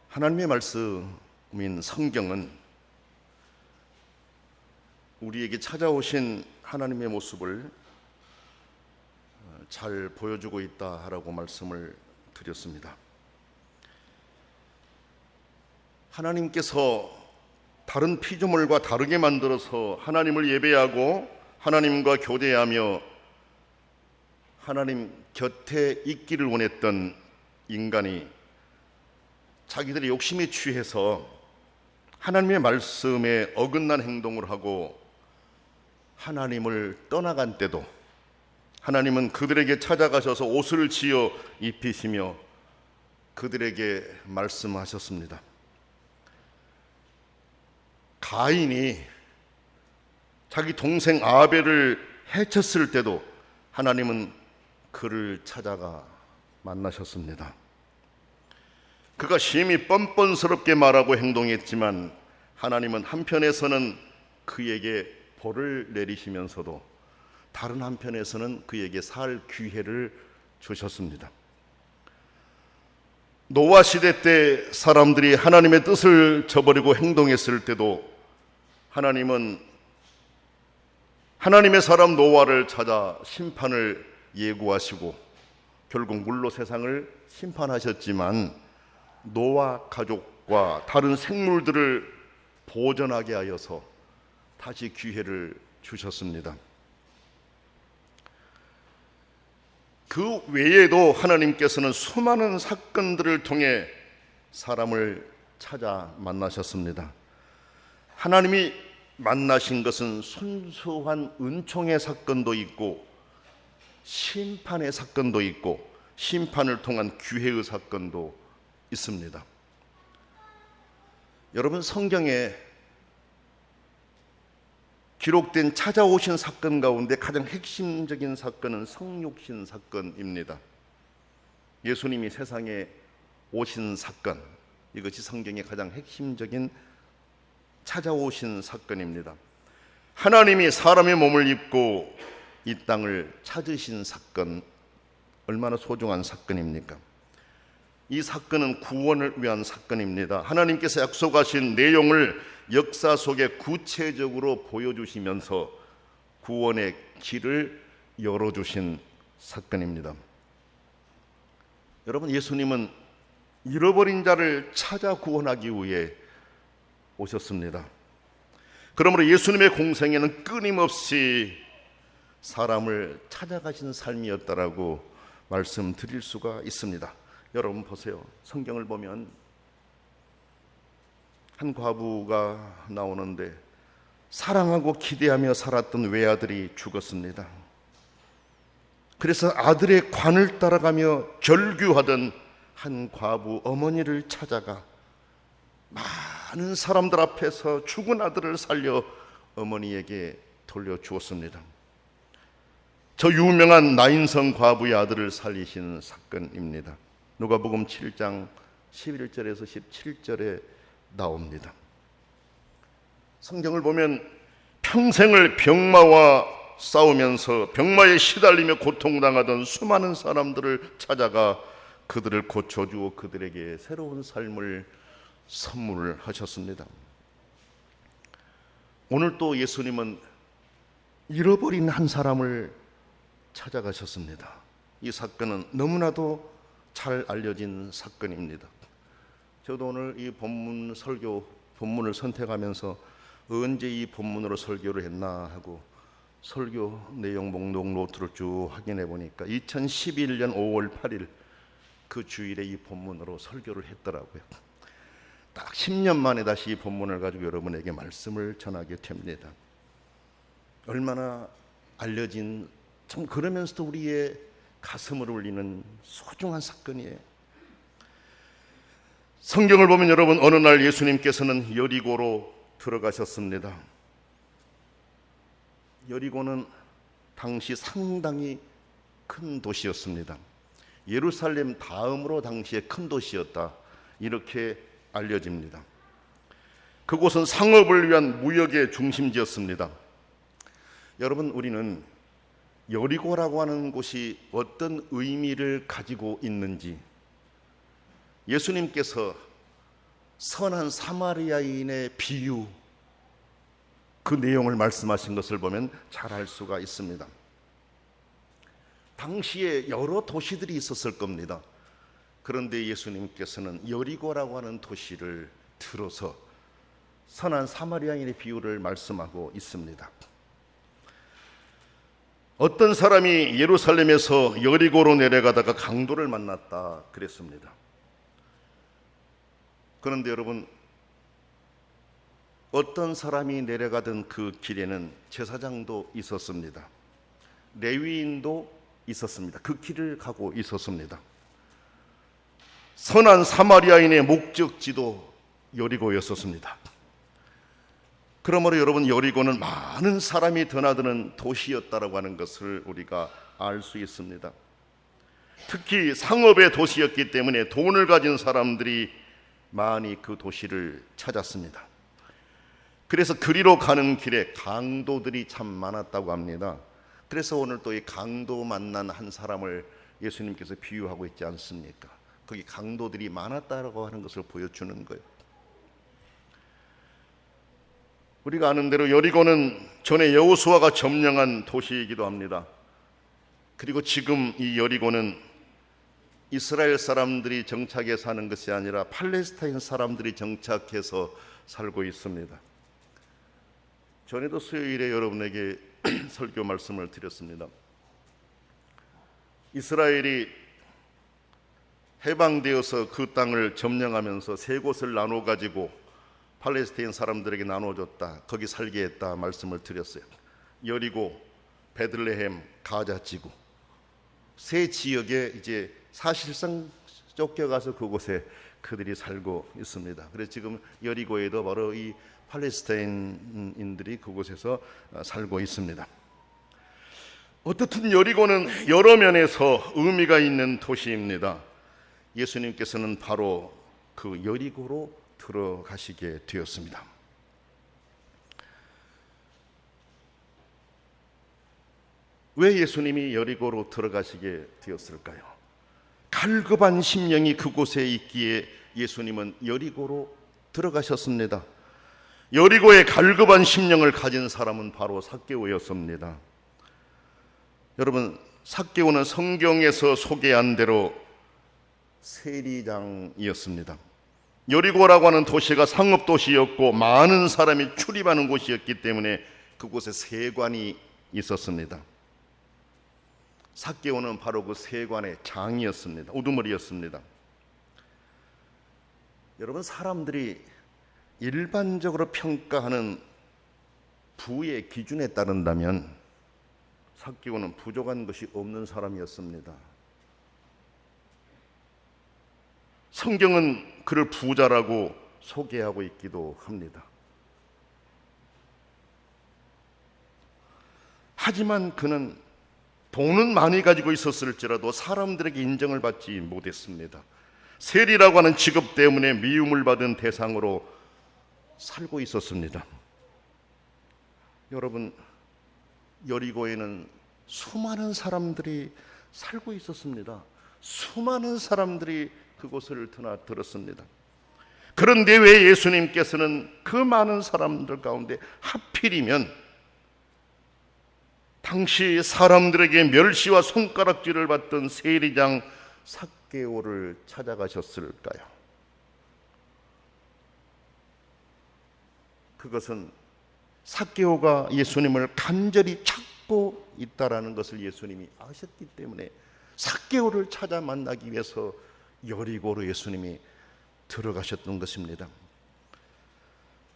하나님의 말씀인 성경은 우리에게 찾아오신 하나님의 모습을 잘 보여주고 있다라고 말씀을 드렸습니다. 하나님께서 다른 피조물과 다르게 만들어서 하나님을 예배하고 하나님과 교대하며 하나님 곁에 있기를 원했던 인간이 자기들의 욕심에 취해서 하나님의 말씀에 어긋난 행동을 하고 하나님을 떠나간 때도 하나님은 그들에게 찾아가셔서 옷을 지어 입히시며 그들에게 말씀하셨습니다. 가인이 자기 동생 아벨을 해쳤을 때도 하나님은 그를 찾아가 만나셨습니다. 그가 심히 뻔뻔스럽게 말하고 행동했지만 하나님은 한편에서는 그에게 벌을 내리시면서도 다른 한편에서는 그에게 살 기회를 주셨습니다. 노아 시대 때 사람들이 하나님의 뜻을 저버리고 행동했을 때도 하나님은 하나님의 사람 노아를 찾아 심판을 예고하시고 결국 물로 세상을 심판하셨지만 노아 가족과 다른 생물들을 보존하게 하여서 다시 기회를 주셨습니다. 그 외에도 하나님께서는 수많은 사건들을 통해 사람을 찾아 만나셨습니다. 하나님이 만나신 것은 순수한 은총의 사건도 있고 심판의 사건도 있고 심판을 통한 기회의 사건도 있습니다. 여러분, 성경에 기록된 찾아오신 사건 가운데 가장 핵심적인 사건은 성육신 사건입니다. 예수님이 세상에 오신 사건, 이것이 성경의 가장 핵심적인 찾아오신 사건입니다. 하나님이 사람의 몸을 입고 이 땅을 찾으신 사건, 얼마나 소중한 사건입니까? 이 사건은 구원을 위한 사건입니다. 하나님께서 약속하신 내용을 역사 속에 구체적으로 보여주시면서 구원의 길을 열어주신 사건입니다. 여러분, 예수님은 잃어버린 자를 찾아 구원하기 위해 오셨습니다. 그러므로 예수님의 공생애는 끊임없이 사람을 찾아가신 삶이었다라고 말씀드릴 수가 있습니다. 여러분 보세요. 성경을 보면 한 과부가 나오는데 사랑하고 기대하며 살았던 외아들이 죽었습니다. 그래서 아들의 관을 따라가며 결규하던 한 과부 어머니를 찾아가 많은 사람들 앞에서 죽은 아들을 살려 어머니에게 돌려주었습니다. 저 유명한 나인성 과부의 아들을 살리신 사건입니다. 누가복음 7장 11절에서 17절에 나옵니다. 성경을 보면 평생을 병마와 싸우면서 병마에 시달리며 고통당하던 수많은 사람들을 찾아가 그들을 고쳐주어 그들에게 새로운 삶을 선물하셨습니다. 오늘 또 예수님은 잃어버린 한 사람을 찾아가셨습니다. 이 사건은 너무나도 잘 알려진 사건입니다. 저도 오늘 이 본문을 선택하면서 언제 이 본문으로 설교를 했나 하고 설교 내용 목록 노트를 쭉 확인해 보니까 2011년 5월 8일 그 주일에 이 본문으로 설교를 했더라고요. 딱 10년 만에 다시 이 본문을 가지고 여러분에게 말씀을 전하게 됩니다. 얼마나 알려진, 참 그러면서도 우리의 가슴을 울리는 소중한 사건이에요. 성경을 보면 여러분, 어느 날 예수님께서는 여리고로 들어가셨습니다. 여리고는 당시 상당히 큰 도시였습니다. 예루살렘 다음으로 당시에 큰 도시였다, 이렇게 알려집니다. 그곳은 상업을 위한 무역의 중심지였습니다. 여러분, 우리는 여리고라고 하는 곳이 어떤 의미를 가지고 있는지, 예수님께서 선한 사마리아인의 비유, 그 내용을 말씀하신 것을 보면 잘 알 수가 있습니다. 당시에 여러 도시들이 있었을 겁니다. 그런데 예수님께서는 여리고라고 하는 도시를 들어서 선한 사마리아인의 비유를 말씀하고 있습니다. 어떤 사람이 예루살렘에서 여리고로 내려가다가 강도를 만났다 그랬습니다. 그런데 여러분, 어떤 사람이 내려가던 그 길에는 제사장도 있었습니다. 레위인도 있었습니다. 그 길을 가고 있었습니다. 선한 사마리아인의 목적지도 여리고였었습니다. 그러므로 여러분, 여리고는 많은 사람이 드나드는 도시였다라고 하는 것을 우리가 알 수 있습니다. 특히 상업의 도시였기 때문에 돈을 가진 사람들이 많이 그 도시를 찾았습니다. 그래서 그리로 가는 길에 강도들이 참 많았다고 합니다. 그래서 오늘 또 이 강도 만난 한 사람을 예수님께서 비유하고 있지 않습니까? 거기 강도들이 많았다라고 하는 것을 보여주는 거예요. 우리가 아는 대로 여리고는 전에 여호수아가 점령한 도시이기도 합니다. 그리고 지금 이 여리고는 이스라엘 사람들이 정착해 사는 것이 아니라 팔레스타인 사람들이 정착해서 살고 있습니다. 전에도 수요일에 여러분에게 설교 말씀을 드렸습니다. 이스라엘이 해방되어서 그 땅을 점령하면서 세 곳을 나눠 가지고 팔레스타인 사람들에게 나눠줬다, 거기 살게 했다 말씀을 드렸어요. 여리고, 베들레헴, 가자 지구 세 지역에 이제 사실상 쫓겨가서 그곳에 그들이 살고 있습니다. 그래서 지금 여리고에도 바로 이 팔레스타인인들이 그곳에서 살고 있습니다. 어떻든 여리고는 여러 면에서 의미가 있는 도시입니다. 예수님께서는 바로 그 여리고로 들어가시게 되었습니다. 왜 예수님이 여리고로 들어가시게 되었을까요? 갈급한 심령이 그곳에 있기에 예수님은 여리고로 들어가셨습니다. 여리고에 갈급한 심령을 가진 사람은 바로 삭개오였습니다. 여러분, 삭개오는 성경에서 소개한 대로 세리장이었습니다. 여리고라고 하는 도시가 상업도시였고 많은 사람이 출입하는 곳이었기 때문에 그곳에 세관이 있었습니다. 삭개오는 바로 그 세관의 장이었습니다. 우두머리였습니다. 여러분, 사람들이 일반적으로 평가하는 부의 기준에 따른다면 삭개오는 부족한 것이 없는 사람이었습니다. 성경은 그를 부자라고 소개하고 있기도 합니다. 하지만 그는 돈은 많이 가지고 있었을지라도 사람들에게 인정을 받지 못했습니다. 세리라고 하는 직업 때문에 미움을 받은 대상으로 살고 있었습니다. 여러분, 여리고에는 수많은 사람들이 살고 있었습니다. 수많은 사람들이 그곳을 드나들었습니다. 그런데 왜 예수님께서는 그 많은 사람들 가운데 하필이면 당시 사람들에게 멸시와 손가락질을 받던 세리장 삭개오를 찾아가셨을까요? 그것은 삭개오가 예수님을 간절히 찾고 있다라는 것을 예수님이 아셨기 때문에 삭개오를 찾아 만나기 위해서 여리고로 예수님이 들어가셨던 것입니다.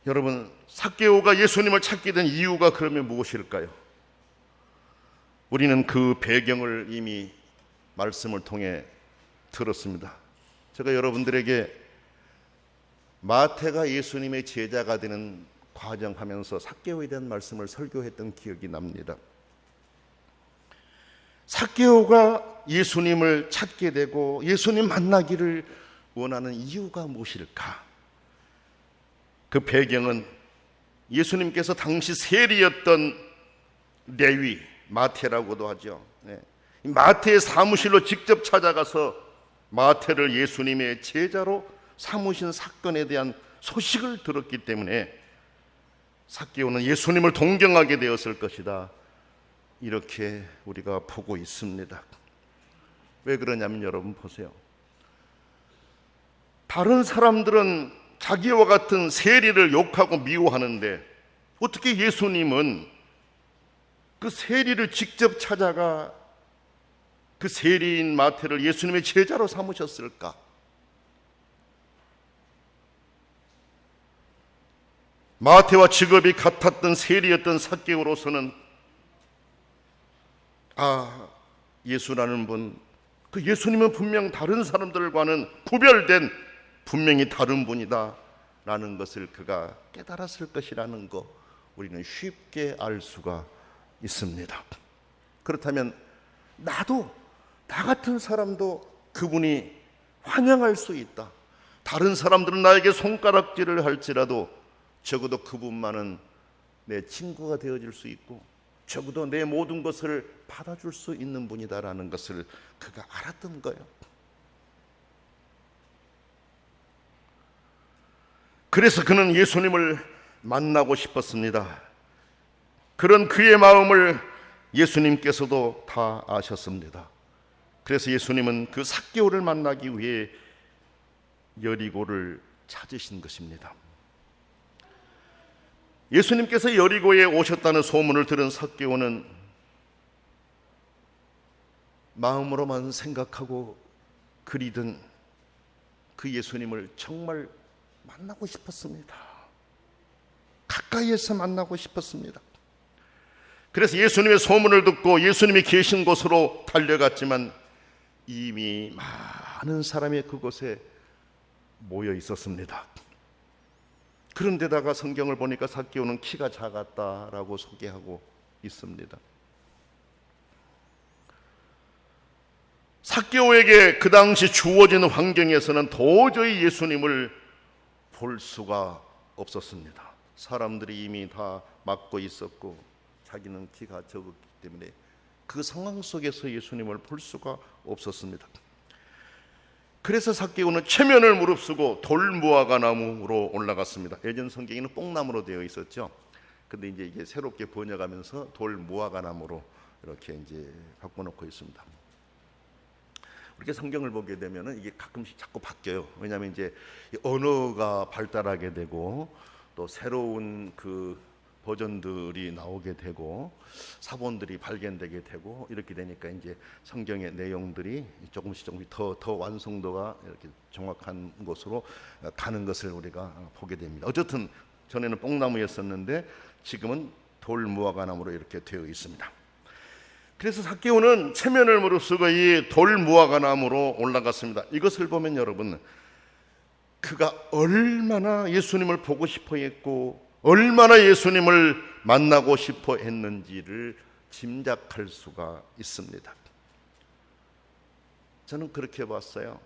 여러분, 삭개오가 예수님을 찾게 된 이유가 그러면 무엇일까요? 우리는 그 배경을 이미 말씀을 통해 들었습니다. 제가 여러분들에게 마태가 예수님의 제자가 되는 과정하면서 삭개오에 대한 말씀을 설교했던 기억이 납니다. 삭개오가 예수님을 찾게 되고 예수님 만나기를 원하는 이유가 무엇일까? 그 배경은 예수님께서 당시 세리였던 레위, 마태라고도 하죠. 마태의 사무실로 직접 찾아가서 마태를 예수님의 제자로 삼으신 사건에 대한 소식을 들었기 때문에 삭개오는 예수님을 동경하게 되었을 것이다, 이렇게 우리가 보고 있습니다. 왜 그러냐면 여러분 보세요. 다른 사람들은 자기와 같은 세리를 욕하고 미워하는데 어떻게 예수님은 그 세리를 직접 찾아가 그 세리인 마태를 예수님의 제자로 삼으셨을까? 마태와 직업이 같았던 세리였던 삭개오로서는 예수라는 분, 그 예수님은 분명 다른 사람들과는 구별된 분명히 다른 분이다 라는 것을 그가 깨달았을 것이라는 거, 우리는 쉽게 알 수가 있습니다. 그렇다면 나도, 나 같은 사람도 그분이 환영할 수 있다. 다른 사람들은 나에게 손가락질을 할지라도 적어도 그분만은 내 친구가 되어줄 수 있고 적어도 내 모든 것을 받아줄 수 있는 분이다라는 것을 그가 알았던 거예요. 그래서 그는 예수님을 만나고 싶었습니다. 그런 그의 마음을 예수님께서도 다 아셨습니다. 그래서 예수님은 그 삭개오를 만나기 위해 여리고를 찾으신 것입니다. 예수님께서 여리고에 오셨다는 소문을 들은 삭개오는 마음으로만 생각하고 그리던 그 예수님을 정말 만나고 싶었습니다. 가까이에서 만나고 싶었습니다. 그래서 예수님의 소문을 듣고 예수님이 계신 곳으로 달려갔지만 이미 많은 사람이 그곳에 모여 있었습니다. 그런데다가 성경을 보니까 삭개오는 키가 작았다라고 소개하고 있습니다. 삭개오에게 그 당시 주어진 환경에서는 도저히 예수님을 볼 수가 없었습니다. 사람들이 이미 다 막고 있었고 자기는 키가 적었기 때문에 그 상황 속에서 예수님을 볼 수가 없었습니다. 그래서 삭개오는 체면을 무릅쓰고 돌무화과 나무로 올라갔습니다. 예전 성경에는 뽕나무로 되어 있었죠. 근데 이제 이게 새롭게 번역하면서 돌무화과 나무로 이렇게 이제 바꿔놓고 있습니다. 이렇게 성경을 보게 되면은 이게 가끔씩 자꾸 바뀌어요. 왜냐하면 이제 언어가 발달하게 되고 또 새로운 그 버전들이 나오게 되고 사본들이 발견되게 되고 이렇게 되니까 이제 성경의 내용들이 조금씩 더 완성도가 이렇게 정확한 곳으로 가는 것을 우리가 보게 됩니다. 어쨌든 전에는 뽕나무였었는데 지금은 돌무화과 나무로 이렇게 되어 있습니다. 그래서 삭개오는 체면을 무릅쓰고 이 돌무화과 나무로 올라갔습니다. 이것을 보면 여러분, 그가 얼마나 예수님을 보고 싶어 했고 얼마나 예수님을 만나고 싶어 했는지를 짐작할 수가 있습니다. 저는 그렇게 봤어요.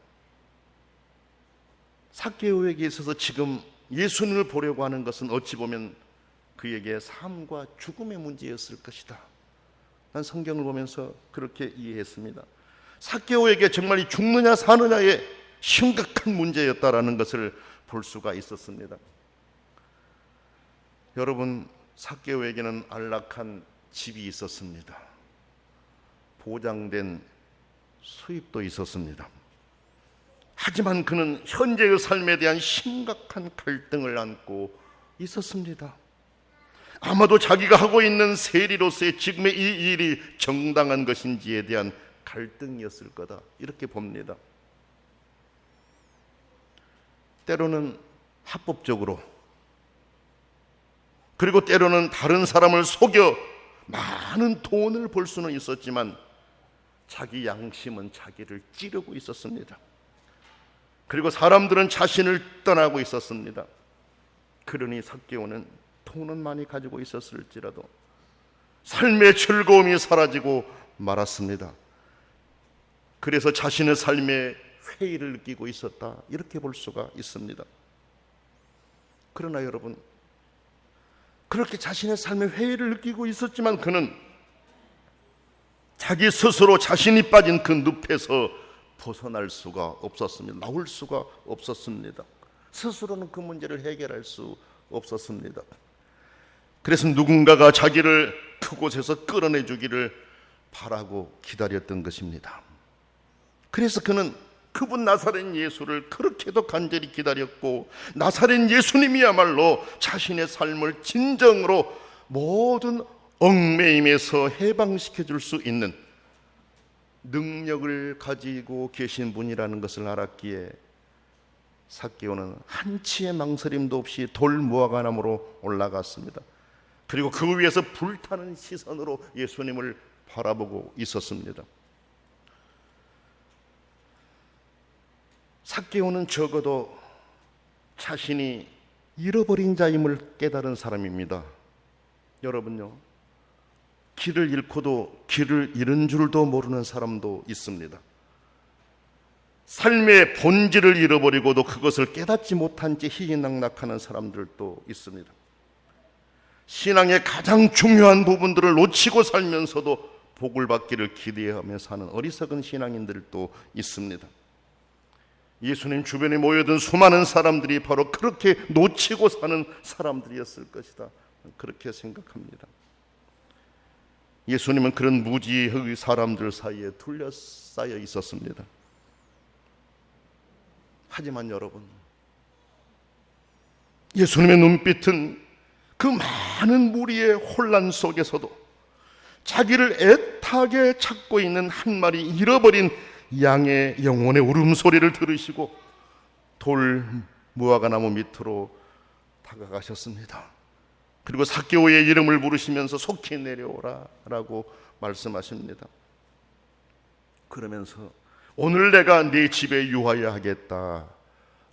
삭개오에게 있어서 지금 예수님을 보려고 하는 것은 어찌 보면 그에게 삶과 죽음의 문제였을 것이다. 난 성경을 보면서 그렇게 이해했습니다. 삭개오에게 정말 이 죽느냐 사느냐의 심각한 문제였다라는 것을 볼 수가 있었습니다. 여러분, 삭개오에게는 안락한 집이 있었습니다. 보장된 수입도 있었습니다. 하지만 그는 현재의 삶에 대한 심각한 갈등을 안고 있었습니다. 아마도 자기가 하고 있는 세리로서의 지금의 이 일이 정당한 것인지에 대한 갈등이었을 거다, 이렇게 봅니다. 때로는 합법적으로, 그리고 때로는 다른 사람을 속여 많은 돈을 벌 수는 있었지만 자기 양심은 자기를 찌르고 있었습니다. 그리고 사람들은 자신을 떠나고 있었습니다. 그러니 삭개오는 돈은 많이 가지고 있었을지라도 삶의 즐거움이 사라지고 말았습니다. 그래서 자신의 삶에 회의를 느끼고 있었다, 이렇게 볼 수가 있습니다. 그러나 여러분, 그렇게 자신의 삶에 회의를 느끼고 있었지만 그는 자기 스스로 자신이 빠진 그 늪에서 벗어날 수가 없었습니다. 나올 수가 없었습니다. 스스로는 그 문제를 해결할 수 없었습니다. 그래서 누군가가 자기를 그곳에서 끌어내 주기를 바라고 기다렸던 것입니다. 그래서 그는 그분 나사렛 예수를 그렇게도 간절히 기다렸고, 나사렛 예수님이야말로 자신의 삶을 진정으로 모든 얽매임에서 해방시켜 줄 수 있는 능력을 가지고 계신 분이라는 것을 알았기에 삭개오는 한치의 망설임도 없이 돌 무화과나무로 올라갔습니다. 그리고 그 위에서 불타는 시선으로 예수님을 바라보고 있었습니다. 삭개오는 적어도 자신이 잃어버린 자임을 깨달은 사람입니다. 여러분요, 길을 잃고도 길을 잃은 줄도 모르는 사람도 있습니다. 삶의 본질을 잃어버리고도 그것을 깨닫지 못한 채 희희낙낙하는 사람들도 있습니다. 신앙의 가장 중요한 부분들을 놓치고 살면서도 복을 받기를 기대하며 사는 어리석은 신앙인들도 있습니다. 예수님 주변에 모여든 수많은 사람들이 바로 그렇게 놓치고 사는 사람들이었을 것이다, 그렇게 생각합니다. 예수님은 그런 무지의 사람들 사이에 둘러싸여 있었습니다. 하지만 여러분, 예수님의 눈빛은 그 많은 무리의 혼란 속에서도 자기를 애타게 찾고 있는 한 마리 잃어버린 양의 영혼의 울음소리를 들으시고 돌 무화과나무 밑으로 다가가셨습니다. 그리고 삭개오의 이름을 부르시면서 속히 내려오라 라고 말씀하십니다. 그러면서 오늘 내가 네 집에 유하여 하겠다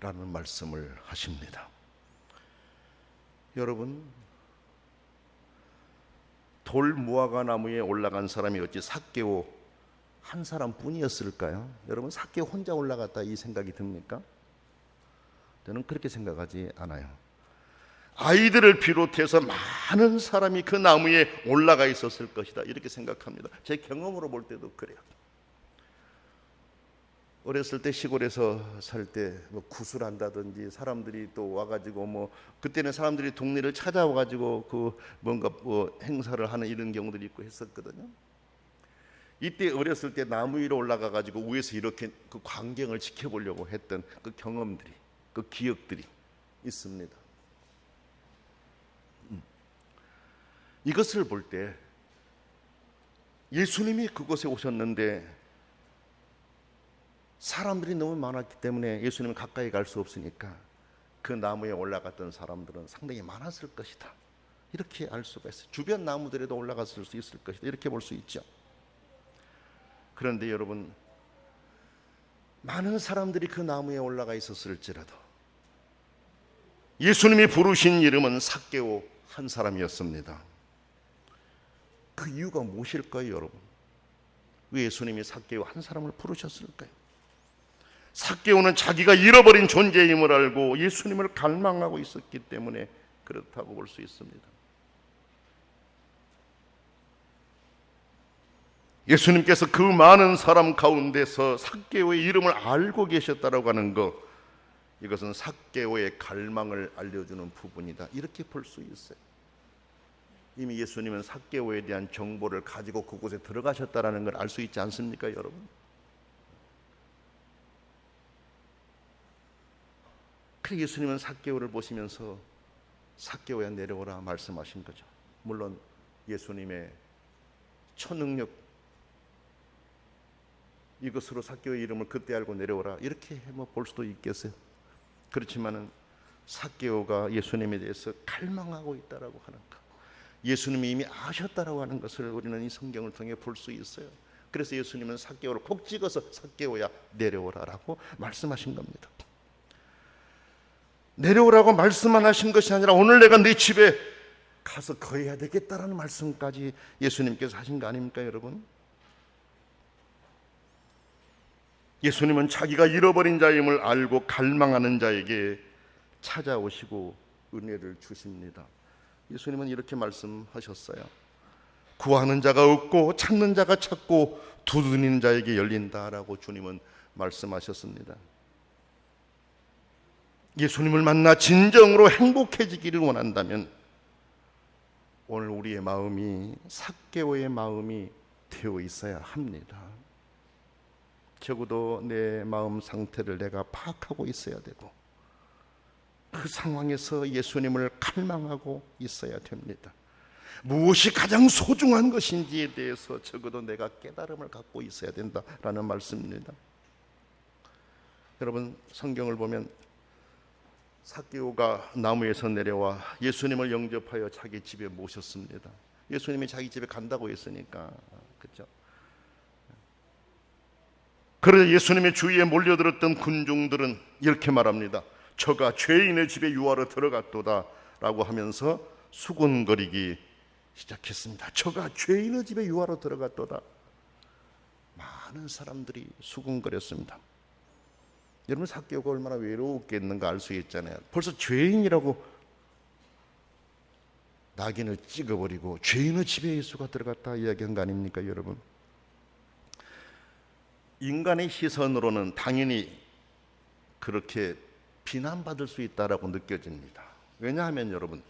라는 말씀을 하십니다. 여러분, 돌 무화과나무에 올라간 사람이 어찌 삭개오 한 사람뿐이었을까요? 여러분, 삭개오 혼자 올라갔다 이 생각이 듭니까? 저는 그렇게 생각하지 않아요. 아이들을 비롯해서 많은 사람이 그 나무에 올라가 있었을 것이다, 이렇게 생각합니다. 제 경험으로 볼 때도 그래요. 어렸을 때 시골에서 살 때 뭐 구슬한다든지 사람들이 또 와가지고 뭐 그때는 사람들이 동네를 찾아와가지고 그 뭔가 뭐 행사를 하는 이런 경우들이 있고 했었거든요. 이때 어렸을 때 나무 위로 올라가가지고 위에서 이렇게 그 광경을 지켜보려고 했던 그 경험들이, 그 기억들이 있습니다. 이것을 볼 때 예수님이 그곳에 오셨는데 사람들이 너무 많았기 때문에 예수님은 가까이 갈 수 없으니까 그 나무에 올라갔던 사람들은 상당히 많았을 것이다, 이렇게 알 수가 있어요. 주변 나무들에도 올라갔을 수 있을 것이다, 이렇게 볼 수 있죠. 그런데 여러분, 많은 사람들이 그 나무에 올라가 있었을지라도 예수님이 부르신 이름은 삭개오 한 사람이었습니다. 그 이유가 무엇일까요, 여러분? 왜 예수님이 삭개오 한 사람을 부르셨을까요? 삭개오는 자기가 잃어버린 존재임을 알고 예수님을 갈망하고 있었기 때문에 그렇다고 볼 수 있습니다. 예수님께서 그 많은 사람 가운데서 삭개오의 이름을 알고 계셨다라고 하는 것, 이것은 삭개오의 갈망을 알려주는 부분이다, 이렇게 볼 수 있어요. 이미 예수님은 삭개오에 대한 정보를 가지고 그곳에 들어가셨다라는 걸 알 수 있지 않습니까, 여러분? 그래서 예수님은 삭개오를 보시면서 삭개오야 내려오라 말씀하신 거죠. 물론 예수님의 초능력, 이것으로 삭개오의 이름을 그때 알고 내려오라, 이렇게 볼 수도 있겠어요. 그렇지만은 삭개오가 예수님에 대해서 갈망하고 있다라고 하는 것, 예수님이 이미 아셨다라고 하는 것을 우리는 이 성경을 통해 볼 수 있어요. 그래서 예수님은 삭개오를 콕 찍어서 삭개오야 내려오라라고 말씀하신 겁니다. 내려오라고 말씀만 하신 것이 아니라 오늘 내가 네 집에 가서 거해야 되겠다라는 말씀까지 예수님께서 하신 거 아닙니까, 여러분? 예수님은 자기가 잃어버린 자임을 알고 갈망하는 자에게 찾아오시고 은혜를 주십니다. 예수님은 이렇게 말씀하셨어요. 구하는 자가 얻고 찾는 자가 찾고 두드리는 자에게 열린다라고 주님은 말씀하셨습니다. 예수님을 만나 진정으로 행복해지기를 원한다면 오늘 우리의 마음이 삭개오의 마음이 되어 있어야 합니다. 적어도 내 마음 상태를 내가 파악하고 있어야 되고 그 상황에서 예수님을 갈망하고 있어야 됩니다. 무엇이 가장 소중한 것인지에 대해서 적어도 내가 깨달음을 갖고 있어야 된다라는 말씀입니다. 여러분, 성경을 보면 삭개오가 나무에서 내려와 예수님을 영접하여 자기 집에 모셨습니다. 예수님이 자기 집에 간다고 했으니까, 그렇죠? 그러자 예수님의 주위에 몰려들었던 군중들은 이렇게 말합니다. 저가 죄인의 집에 유하러 들어갔도다 라고 하면서 수군거리기 시작했습니다. 저가 죄인의 집에 유하러 들어갔도다. 많은 사람들이 수군거렸습니다. 여러분, 삭개오가 얼마나 외로웠겠는가 알 수 있잖아요. 벌써 죄인이라고 낙인을 찍어버리고 죄인의 집에 예수가 들어갔다 이야기한 거 아닙니까, 여러분? 인간의 시선으로는 당연히 그렇게 비난받을 수 있다라고 느껴집니다. 왜냐하면 여러분,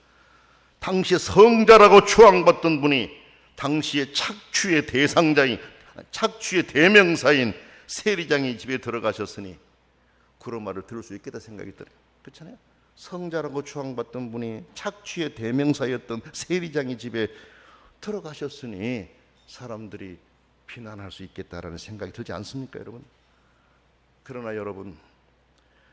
당시 성자라고 추앙받던 분이 당시의 착취의 대상자인, 착취의 대명사인 세리장의 집에 들어가셨으니 그런 말을 들을 수 있겠다 생각이 들어요. 그렇잖아요. 성자라고 추앙받던 분이 착취의 대명사였던 세리장의 집에 들어가셨으니 사람들이 비난할 수 있겠다라는 생각이 들지 않습니까, 여러분? 그러나 여러분,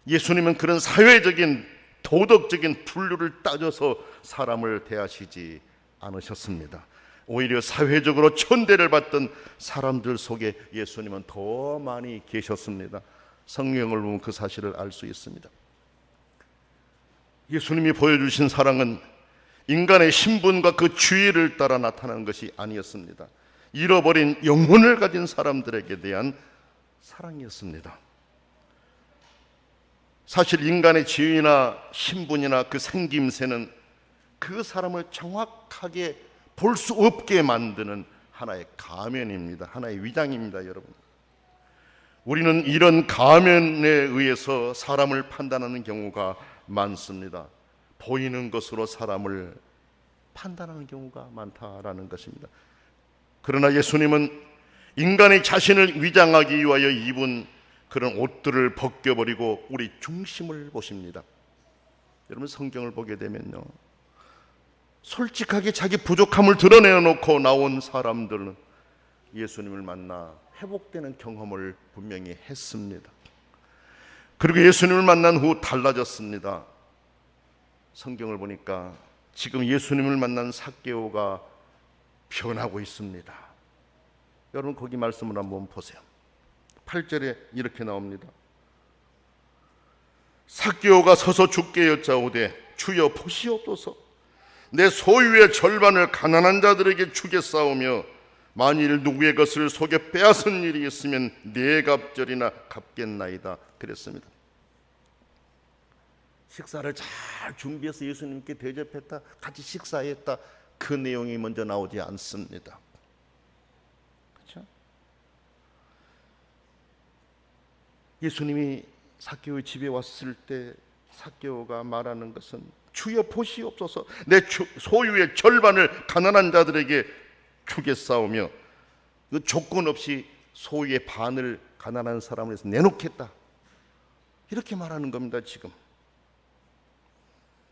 예수님은 그런 사회적인 도덕적인 분류를 따져서 사람을 대하시지 않으셨습니다. 오히려 사회적으로 천대를 받던 사람들 속에 예수님은 더 많이 계셨습니다. 성경을 보면 그 사실을 알 수 있습니다. 예수님이 보여주신 사랑은 인간의 신분과 그 주의를 따라 나타나는 것이 아니었습니다. 잃어버린 영혼을 가진 사람들에게 대한 사랑이었습니다. 사실 인간의 지위나 신분이나 그 생김새는 그 사람을 정확하게 볼 수 없게 만드는 하나의 가면입니다. 하나의 위장입니다, 여러분. 우리는 이런 가면에 의해서 사람을 판단하는 경우가 많습니다. 보이는 것으로 사람을 판단하는 경우가 많다라는 것입니다. 그러나 예수님은 인간의 자신을 위장하기 위하여 입은 그런 옷들을 벗겨버리고 우리 중심을 보십니다. 여러분, 성경을 보게 되면요, 솔직하게 자기 부족함을 드러내놓고 나온 사람들은 예수님을 만나 회복되는 경험을 분명히 했습니다. 그리고 예수님을 만난 후 달라졌습니다. 성경을 보니까 지금 예수님을 만난 삭개오가 변하고 있습니다. 여러분, 거기 말씀을 한번 보세요. 8절에 이렇게 나옵니다. 삭개오가 서서 주께 여짜오되 주여 보시옵소서, 내 소유의 절반을 가난한 자들에게 주겠사오며 만일 누구의 것을 속여 빼앗은 일이 있으면 네 갑절이나 갚겠나이다 그랬습니다. 식사를 잘 준비해서 예수님께 대접했다, 같이 식사했다, 그 내용이 먼저 나오지 않습니다. 그렇죠? 예수님이 삭개오의 집에 왔을 때 삭개오가 말하는 것은 주여 보시옵소서, 내 소유의 절반을 가난한 자들에게 주겠사오며 그 조건 없이 소유의 반을 가난한 사람을 위해서 내놓겠다, 이렇게 말하는 겁니다. 지금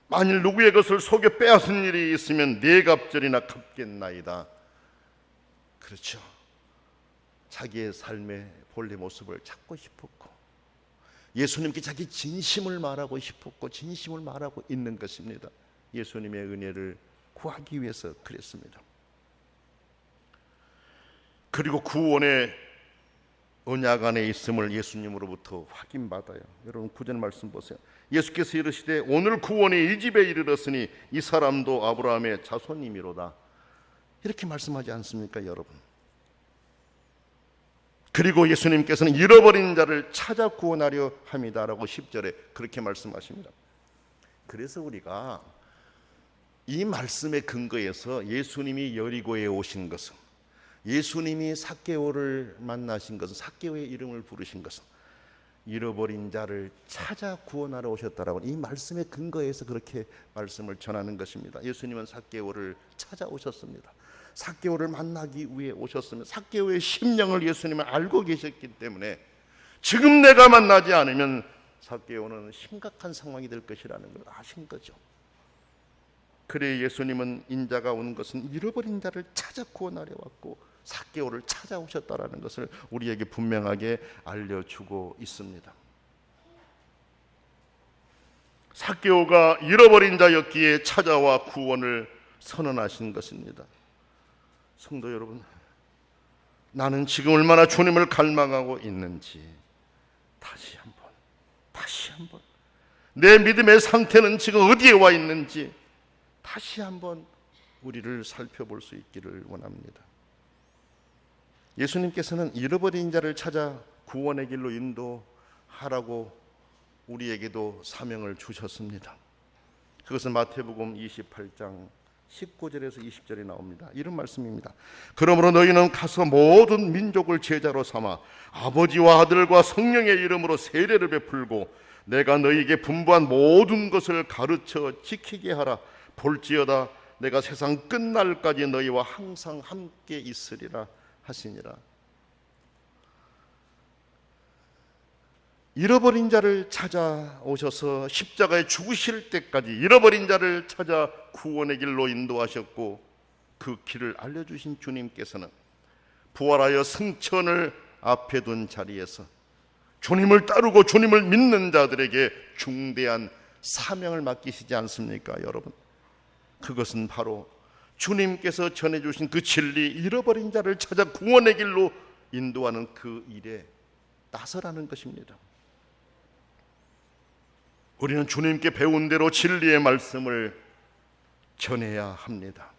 만일 누구의 것을 속여 빼앗은 일이 있으면 네 갑절이나 갚겠나이다. 그렇죠. 자기의 삶의 본래 모습을 찾고 싶었고 예수님께 자기 진심을 말하고 싶었고 진심을 말하고 있는 것입니다. 예수님의 은혜를 구하기 위해서 그랬습니다. 그리고 구원의 언약 안에 있음을 예수님으로부터 확인받아요. 여러분, 9절 말씀 보세요. 예수께서 이르시되 오늘 구원이 이 집에 이르렀으니 이 사람도 아브라함의 자손이미로다, 이렇게 말씀하지 않습니까, 여러분? 그리고 예수님께서는 잃어버린 자를 찾아 구원하려 함이다라고 10절에 그렇게 말씀하십니다. 그래서 우리가 이 말씀의 근거에서 예수님이 여리고에 오신 것은, 예수님이 삭개오를 만나신 것은, 삭개오의 이름을 부르신 것은 잃어버린 자를 찾아 구원하러 오셨다라고 이 말씀의 근거에서 그렇게 말씀을 전하는 것입니다. 예수님은 삭개오를 찾아오셨습니다. 삭개오를 만나기 위해 오셨습니다. 삭개오의 심령을 예수님은 알고 계셨기 때문에 지금 내가 만나지 않으면 삭개오는 심각한 상황이 될 것이라는 걸 아신 거죠. 그래 예수님은 인자가 온 것은 잃어버린 자를 찾아 구원하려 왔고 삭개오를 찾아오셨다라는 것을 우리에게 분명하게 알려주고 있습니다. 삭개오가 잃어버린 자였기에 찾아와 구원을 선언하신 것입니다. 성도 여러분, 나는 지금 얼마나 주님을 갈망하고 있는지 다시 한번 내 믿음의 상태는 지금 어디에 와 있는지 다시 한번 우리를 살펴볼 수 있기를 원합니다. 예수님께서는 잃어버린 자를 찾아 구원의 길로 인도하라고 우리에게도 사명을 주셨습니다. 그것은 마태복음 28장 19절에서 20절에 나옵니다. 이런 말씀입니다. 그러므로 너희는 가서 모든 민족을 제자로 삼아 아버지와 아들과 성령의 이름으로 세례를 베풀고 내가 너희에게 분부한 모든 것을 가르쳐 지키게 하라. 볼지어다 내가 세상 끝날까지 너희와 항상 함께 있으리라 하시니라. 잃어버린 자를 찾아오셔서 십자가에 죽으실 때까지 잃어버린 자를 찾아 구원의 길로 인도하셨고 그 길을 알려주신 주님께서는 부활하여 승천을 앞에 둔 자리에서 주님을 따르고 주님을 믿는 자들에게 중대한 사명을 맡기시지 않습니까, 여러분? 그것은 바로 주님께서 전해주신 그 진리, 잃어버린 자를 찾아 구원의 길로 인도하는 그 일에 나서라는 것입니다. 우리는 주님께 배운 대로 진리의 말씀을 전해야 합니다.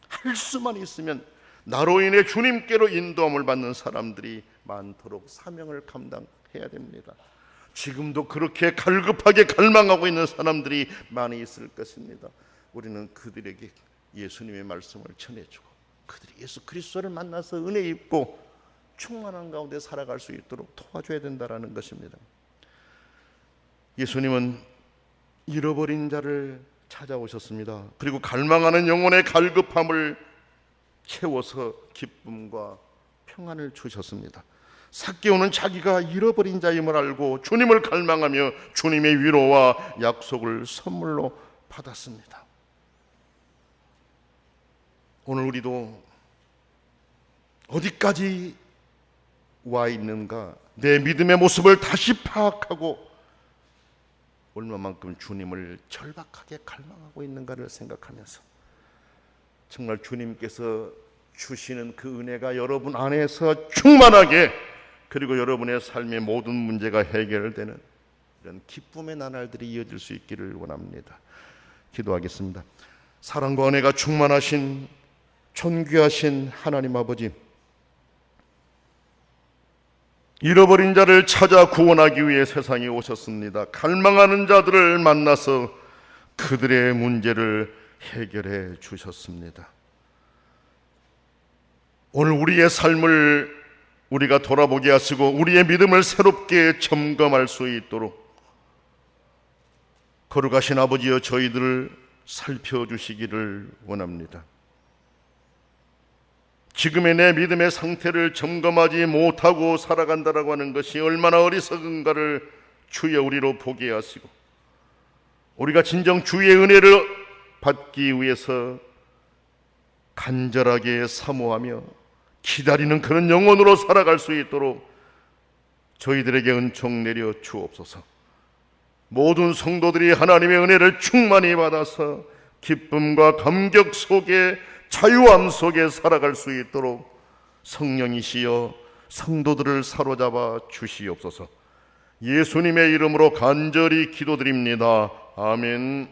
할 수만 있으면 나로 인해 주님께로 인도함을 받는 사람들이 많도록 사명을 감당해야 됩니다. 지금도 그렇게 갈급하게 갈망하고 있는 사람들이 많이 있을 것입니다. 우리는 그들에게 예수님의 말씀을 전해주고 그들이 예수 그리스도를 만나서 은혜 입고 충만한 가운데 살아갈 수 있도록 도와줘야 된다는 것입니다. 예수님은 잃어버린 자를 찾아오셨습니다. 그리고 갈망하는 영혼의 갈급함을 채워서 기쁨과 평안을 주셨습니다. 삭개오는 자기가 잃어버린 자임을 알고 주님을 갈망하며 주님의 위로와 약속을 선물로 받았습니다. 오늘 우리도 어디까지 와 있는가, 내 믿음의 모습을 다시 파악하고 얼마만큼 주님을 절박하게 갈망하고 있는가를 생각하면서 정말 주님께서 주시는 그 은혜가 여러분 안에서 충만하게, 그리고 여러분의 삶의 모든 문제가 해결되는 이런 기쁨의 나날들이 이어질 수 있기를 원합니다. 기도하겠습니다. 사랑과 은혜가 충만하신 존귀하신 하나님 아버지, 잃어버린 자를 찾아 구원하기 위해 세상에 오셨습니다. 갈망하는 자들을 만나서 그들의 문제를 해결해 주셨습니다. 오늘 우리의 삶을 우리가 돌아보게 하시고 우리의 믿음을 새롭게 점검할 수 있도록 거룩하신 아버지여 저희들을 살펴주시기를 원합니다. 지금의 내 믿음의 상태를 점검하지 못하고 살아간다라고 하는 것이 얼마나 어리석은가를 주여 우리로 보게 하시고 우리가 진정 주의 은혜를 받기 위해서 간절하게 사모하며 기다리는 그런 영혼으로 살아갈 수 있도록 저희들에게 은총 내려 주옵소서. 모든 성도들이 하나님의 은혜를 충만히 받아서 기쁨과 감격 속에 자유함 속에 살아갈 수 있도록 성령이시여 성도들을 사로잡아 주시옵소서. 예수님의 이름으로 간절히 기도드립니다. 아멘.